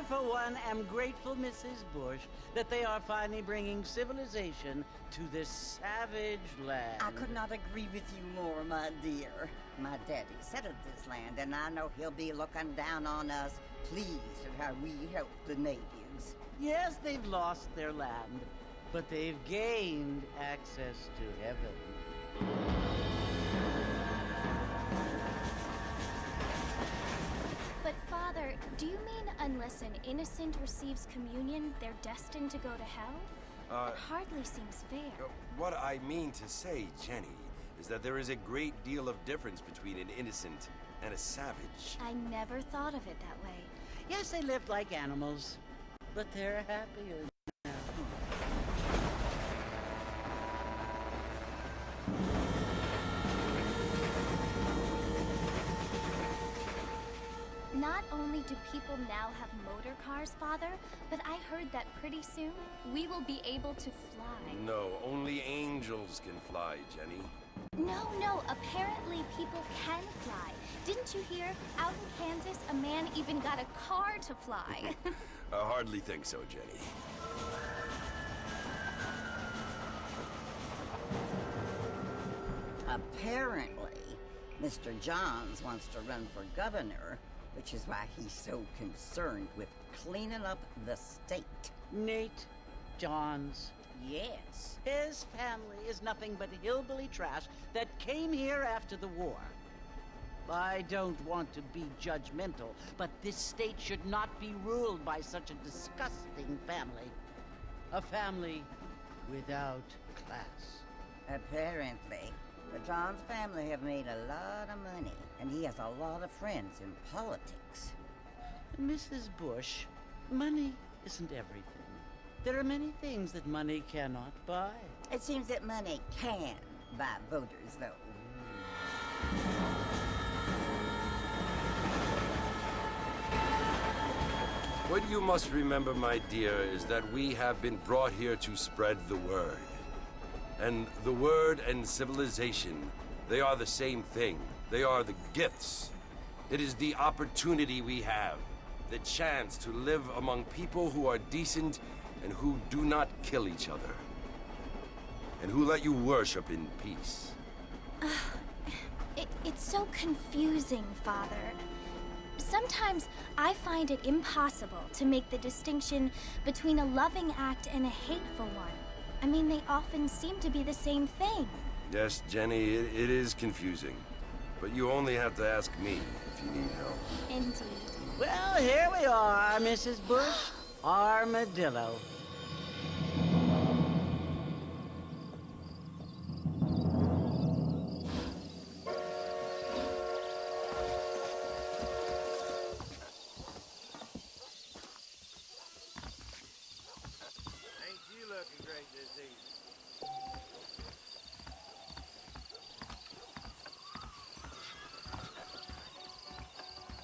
for one, am grateful, Mrs. Bush, that they are finally bringing civilization to this savage land. I could not agree with you more, my dear. My daddy settled this land, and I know he'll be looking down on us, pleased at how we help the natives. Yes, they've lost their land, but they've gained access to heaven. But Father, do you mean unless an innocent receives communion, they're destined to go to hell? It hardly seems fair. What I mean to say, Jenny, is that there is a great deal of difference between an innocent and a savage. I never thought of it that way. Yes, they lived like animals, but they're happier now. Not only do people now have motor cars, Father, but I heard that pretty soon we will be able to fly. No, only angels can fly, Jenny. No, apparently people can fly. Didn't you hear? Out in Kansas, a man even got a car to fly. I hardly think so, Jenny. Apparently, Mr. Johns wants to run for governor, which is why he's so concerned with cleaning up the state. Nate Johns. Yes. His family is nothing but hillbilly trash that came here after the war. I don't want to be judgmental, but this state should not be ruled by such a disgusting family. A family without class. Apparently, the Johns family have made a lot of money, and he has a lot of friends in politics. Mrs. Bush, money isn't everything. There are many things that money cannot buy. It seems that money can buy voters, though. What you must remember, my dear, is that we have been brought here to spread the word. And the word and civilization, they are the same thing. They are the gifts. It is the opportunity we have, the chance to live among people who are decent and who do not kill each other, and who let you worship in peace. It's so confusing, Father. Sometimes I find it impossible to make the distinction between a loving act and a hateful one. I mean, they often seem to be the same thing. Yes, Jenny, it is confusing. But you only have to ask me if you need help. Indeed. Well, here we are, Mrs. Bush. Armadillo. Ain't you looking great this evening?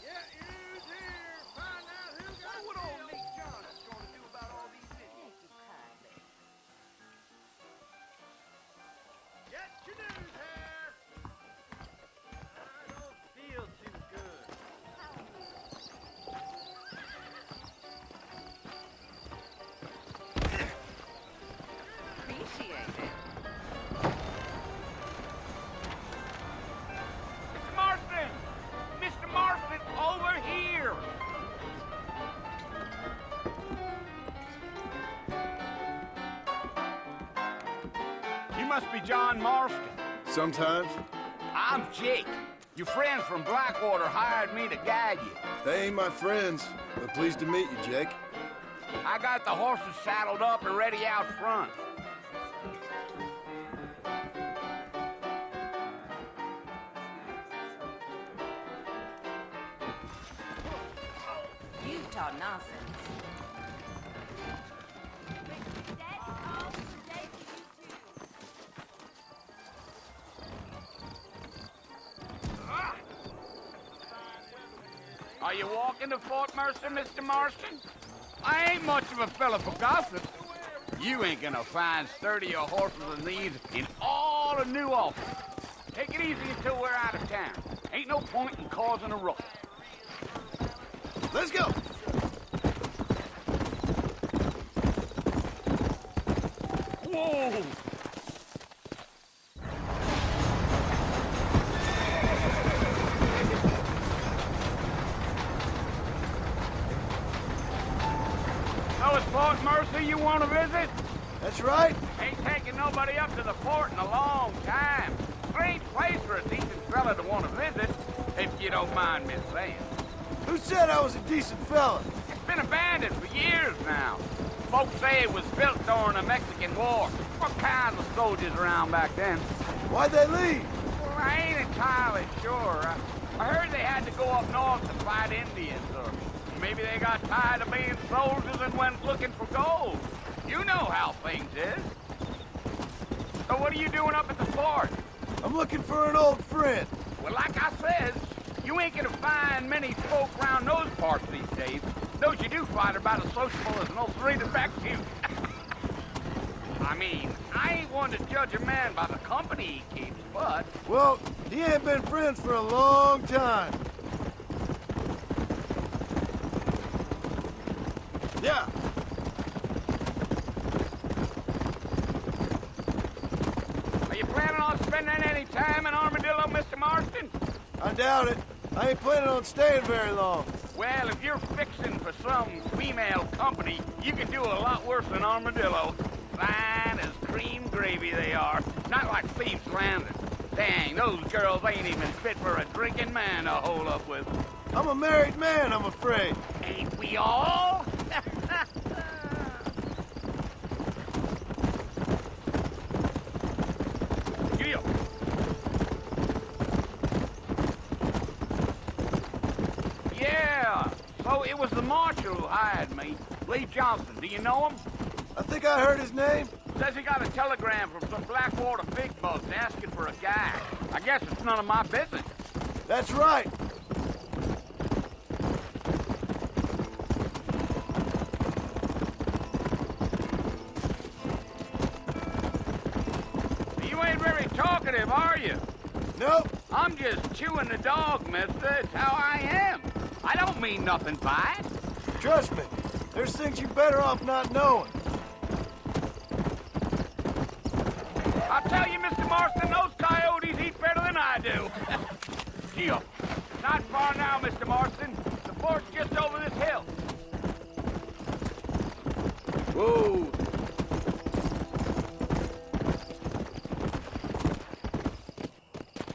Yeah, who's here? Find out who got what old Nick John is going to do about all these idiots. Get your news here. I don't feel too good. Appreciate it. Mr. Marston! Mr. Marston, over here! You must be John Marston. Sometimes. I'm Jake. Your friends from Blackwater hired me to guide you. They ain't my friends, but pleased to meet you, Jake. I got the horses saddled up and ready out front. You talk nonsense. Are you walking to Fort Mercer, Mr. Marston? I ain't much of a fella for gossip. You ain't gonna find sturdier horses than these in all of New Orleans. Take it easy until we're out of town. Ain't no point in causing a ruckus. Let's go! Whoa! So it's Fort Mercy you want to visit? That's right. Ain't taking nobody up to the fort in a long time. Strange place for a decent fella to want to visit, if you don't mind me saying. Who said I was a decent fella? It's been abandoned for years now. Folks say it was built during the Mexican War. What kinds of soldiers around back then? Why'd they leave? Well, I ain't entirely sure. I heard they had to go up north to fight Indians, or maybe they got tired of being soldiers and went looking for gold. You know how things is. So what are you doing up at the fort? I'm looking for an old friend. Well, like I said, you ain't gonna find many folk around those parts these days. Those you do find are about as sociable as an old three-to-back feud. I mean, I ain't one to judge a man by the company he keeps, but... Well, he ain't been friends for a long time. Yeah. Are you planning on spending any time in Armadillo, Mr. Marston? I doubt it. I ain't planning on staying very long. Well, if you're fixing for some female company, you can do a lot worse than Armadillo. Fine as cream gravy they are. Not like Thieves Landing. Dang, those girls ain't even fit for a drinking man to hole up with. I'm a married man, I'm afraid. Ain't we all? Giddy up. Yeah, so it was the marshal who hired me. Lee Johnson, do you know him? I think I heard his name. Says he got a telegram from some Blackwater big bugs asking for a guy. I guess it's none of my business. That's right. You ain't very talkative, are you? Nope. I'm just chewing the dog, mister. It's how I am. I don't mean nothing by it. Trust me. There's things you're better off not knowing. I'll tell you, Mr. Marston, those coyotes eat better than I do. Gee-up. Not far now, Mr. Marston. The fort's just over this hill. Whoa.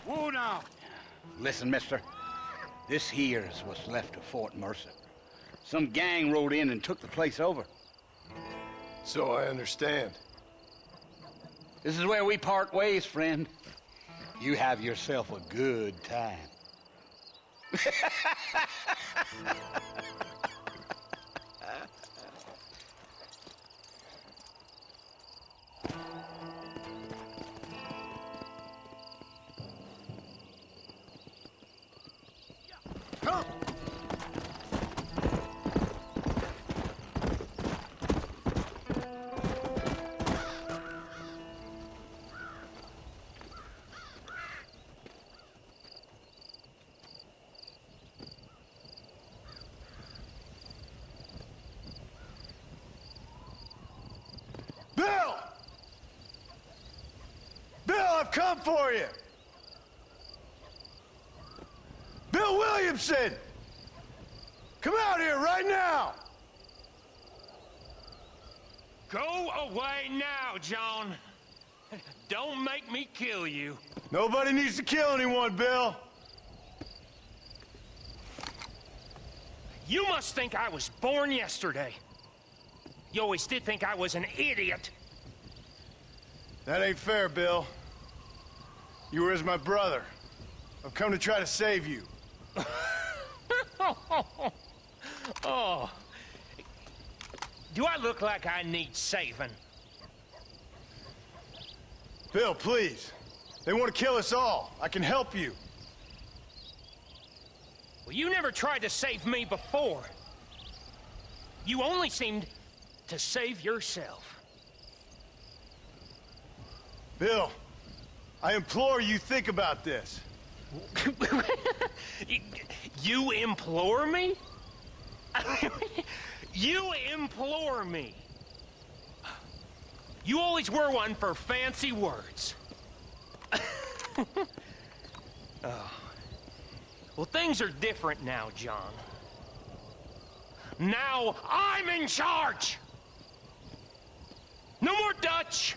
Whoa now. Listen, mister. This here's what's left of Fort Mercer. Some gang rode in and took the place over. So I understand. This is where we part ways, friend. You have yourself a good time. Come. Bill! Bill, I've come for you! Bill Williamson! Come out here right now! Go away now, John. Don't make me kill you. Nobody needs to kill anyone, Bill. You must think I was born yesterday. You always did think I was an idiot. That ain't fair, Bill. You were as my brother. I've come to try to save you. Oh. Do I look like I need saving? Bill, please. They want to kill us all. I can help you. Well, you never tried to save me before. You only seemed to save yourself. Bill, I implore you think about this. You implore me? You implore me? You always were one for fancy words. Oh. Well, things are different now, John. Now I'm in charge! No more Dutch!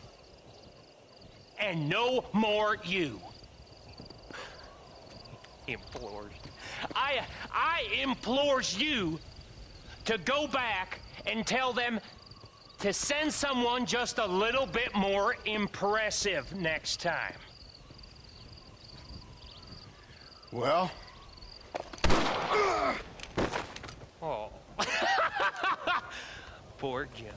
And no more you. Implores. I implores you to go back and tell them to send someone just a little bit more impressive next time. Well? Oh. Poor John.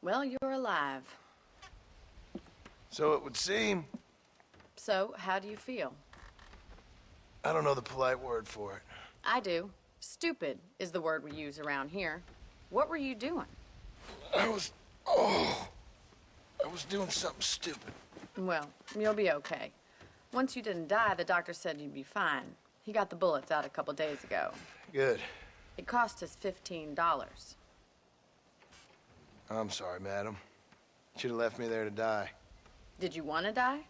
Well, you're alive. So it would seem. So, how do you feel? I don't know the polite word for it. I do. Stupid is the word we use around here. What were you doing? I was doing something stupid. Well, you'll be okay. Once you didn't die, the doctor said you'd be fine. He got the bullets out a couple days ago. Good. It cost us $15. I'm sorry, madam. Should have left me there to die. Did you want to die?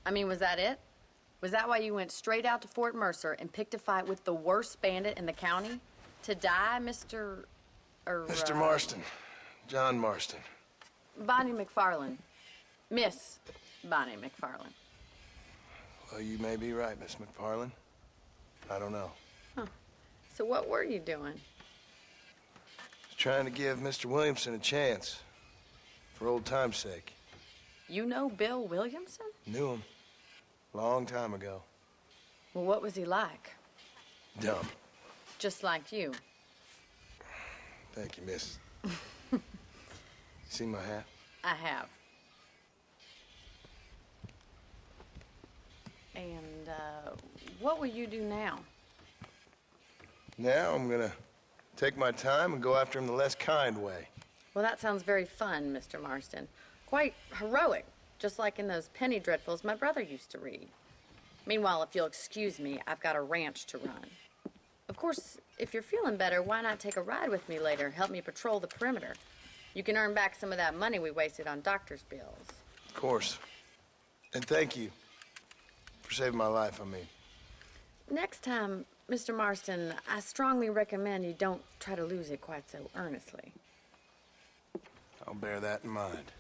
I mean, was that it? Was that why you went straight out to Fort Mercer and picked a fight with the worst bandit in the county? To die, Mr. Mr. Marston. John Marston. Bonnie McFarland. Miss Bonnie McFarland. Well, you may be right, Miss McFarland. I don't know. Huh. So what were you doing? Trying to give Mr. Williamson a chance. For old time's sake. You know Bill Williamson? Knew him. Long time ago. Well, what was he like? Dumb. Just like you. Thank you, miss. See my hat? I have. And, what will you do now? Now I'm gonna take my time and go after him the less kind way. Well, that sounds very fun, Mr. Marston. Quite heroic, just like in those penny dreadfuls my brother used to read. Meanwhile, if you'll excuse me, I've got a ranch to run. Of course, if you're feeling better, why not take a ride with me later? Help me patrol the perimeter. You can earn back some of that money we wasted on doctor's bills. Of course. And thank you for saving my life, I mean. Next time, Mr. Marston, I strongly recommend you don't try to lose it quite so earnestly. I'll bear that in mind.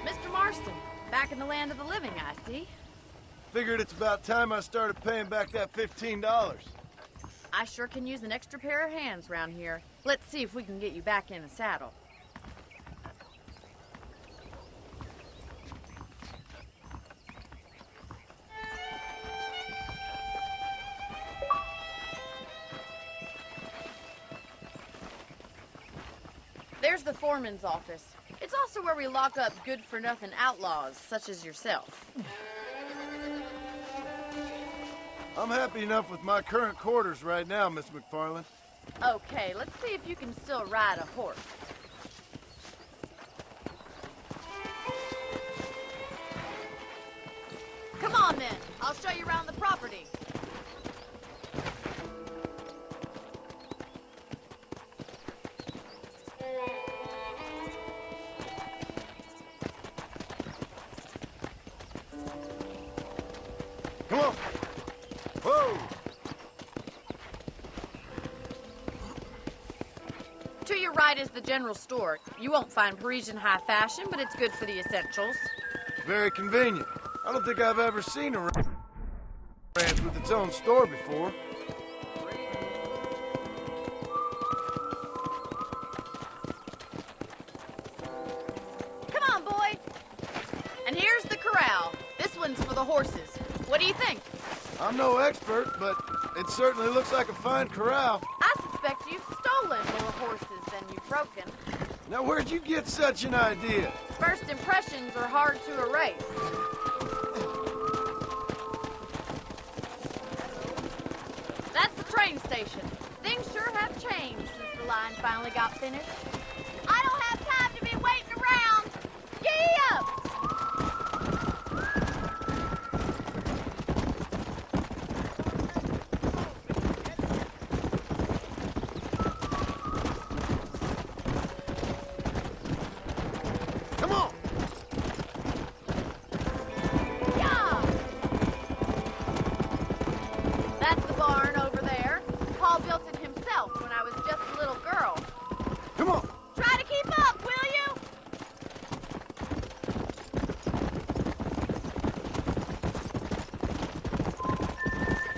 Mr. Marston, back in the land of the living, I see. Figured it's about time I started paying back that $15. I sure can use an extra pair of hands around here. Let's see if we can get you back in the saddle. There's the foreman's office. It's also where we lock up good-for-nothing outlaws, such as yourself. I'm happy enough with my current quarters right now, Miss McFarland. Okay, let's see if you can still ride a horse. Come on, then. I'll show you around the property. Come on. Whoa! To your right is the general store. You won't find Parisian high fashion, but it's good for the essentials. Very convenient. I don't think I've ever seen a ranch with its own store before. Come on, boy. And here's the corral. This one's for the horses. What do you think? I'm no expert, but it certainly looks like a fine corral. I suspect you've stolen more horses than you've broken. Now, where'd you get such an idea? First impressions are hard to erase. That's the train station. Things sure have changed since the line finally got finished. I don't have time to be waiting around. Giddy up! Come on! Yeah! That's the barn over there. Paul built it himself when I was just a little girl. Come on! Try to keep up, will you?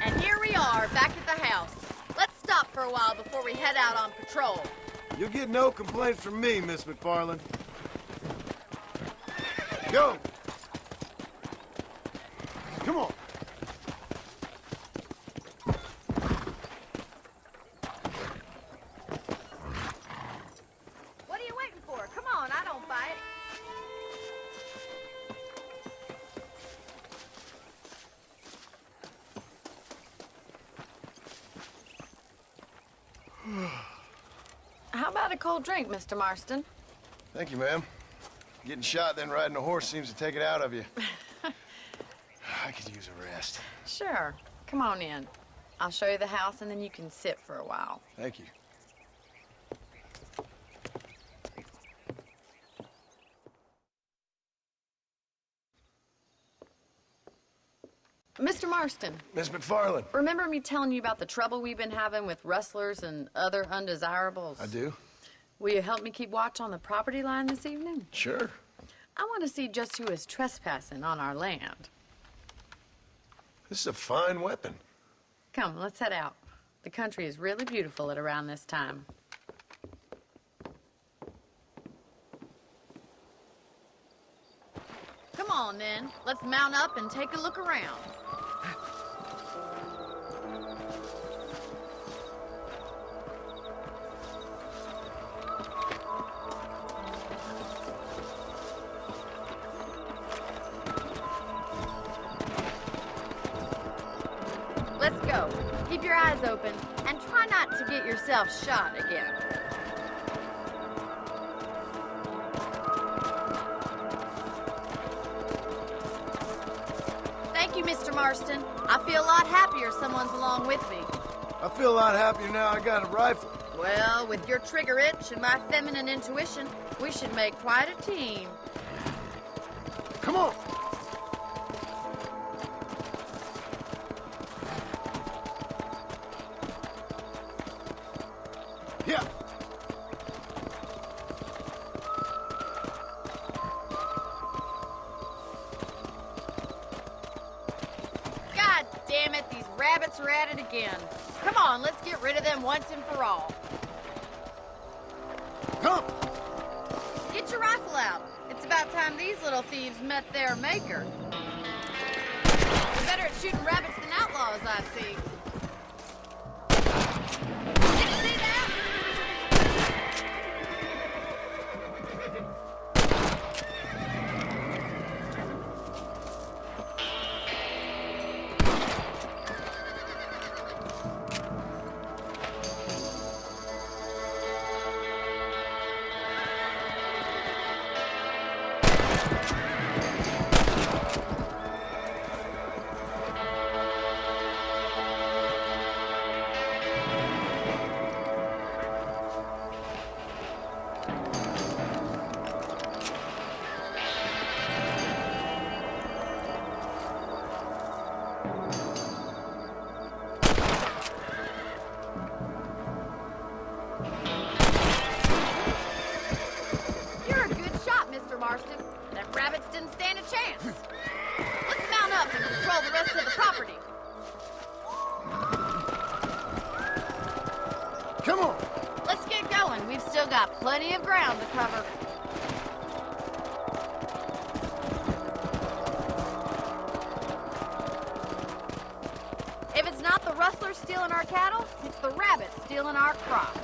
And here we are, back at the house. Let's stop for a while before we head out on patrol. You'll get no complaints from me, Miss McFarland. Go! Come on! What are you waiting for? Come on, I don't bite. How about a cold drink, Mr. Marston? Thank you, ma'am. Getting shot, then riding a horse seems to take it out of you. I could use a rest. Sure. Come on in. I'll show you the house, and then you can sit for a while. Thank you. Mr. Marston, Miss McFarland. remember me telling you about the trouble we've been having with rustlers and other undesirables? I do? Will you help me keep watch on the property line this evening? Sure. I want to see just who is trespassing on our land. This is a fine weapon. Come, let's head out. The country is really beautiful at around this time. Come on, then. Let's mount up and take a look around. Let's go. Keep your eyes open and try not to get yourself shot again. Thank you, Mr. Marston. I feel a lot happier someone's along with me. I feel a lot happier now I got a rifle. Well, with your trigger itch and my feminine intuition, we should make quite a team. Come on! Yeah! God damn it, these rabbits are at it again. Come on, let's get rid of them once and for all. Come! Get your rifle out. It's about time these little thieves met their maker. They're better at shooting rabbits than outlaws, I see. Did you see that? still got plenty of ground to cover. If it's not the rustlers stealing our cattle, it's the rabbits stealing our crops.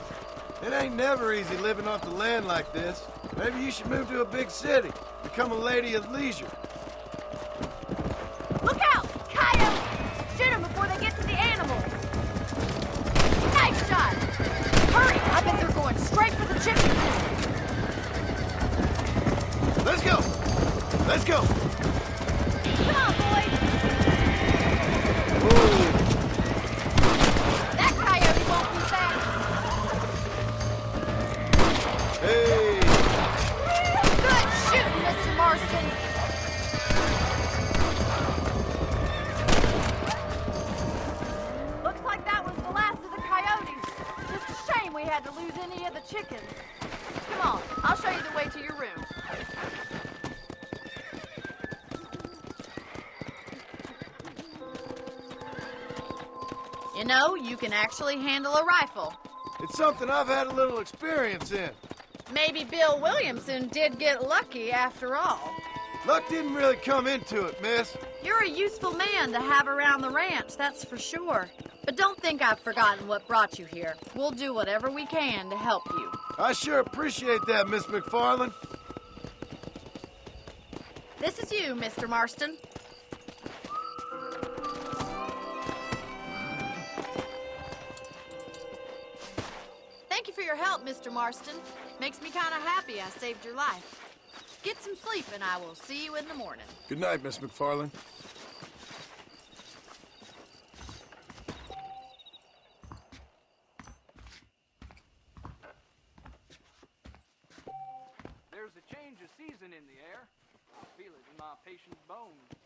It ain't never easy living off the land like this. Maybe you should move to a big city. Become a lady of leisure. Look out! Coyotes! Shoot them before they get to the animals! Nice shot! Hurry! I bet they're going straight for the chicken coop. Let's go! Let's go! Come on, boys! Ooh. That coyote won't be back! Hey! Good shooting, Mr. Marston! Looks like that was the last of the coyotes. Just a shame we had to lose any of the chickens. Come on, I'll show you the way to your room. You know, you can actually handle a rifle. It's something I've had a little experience in. Maybe Bill Williamson did get lucky after all. Luck didn't really come into it, miss. You're a useful man to have around the ranch, that's for sure. But don't think I've forgotten what brought you here. We'll do whatever we can to help you. I sure appreciate that, Miss McFarland. This is you, Mr. Marston. Thank you for your help, Mr. Marston. Makes me kind of happy I saved your life. Get some sleep and I will see you in the morning. Good night, Miss McFarland. There's a change of season in the air. I feel it in my patient's bones.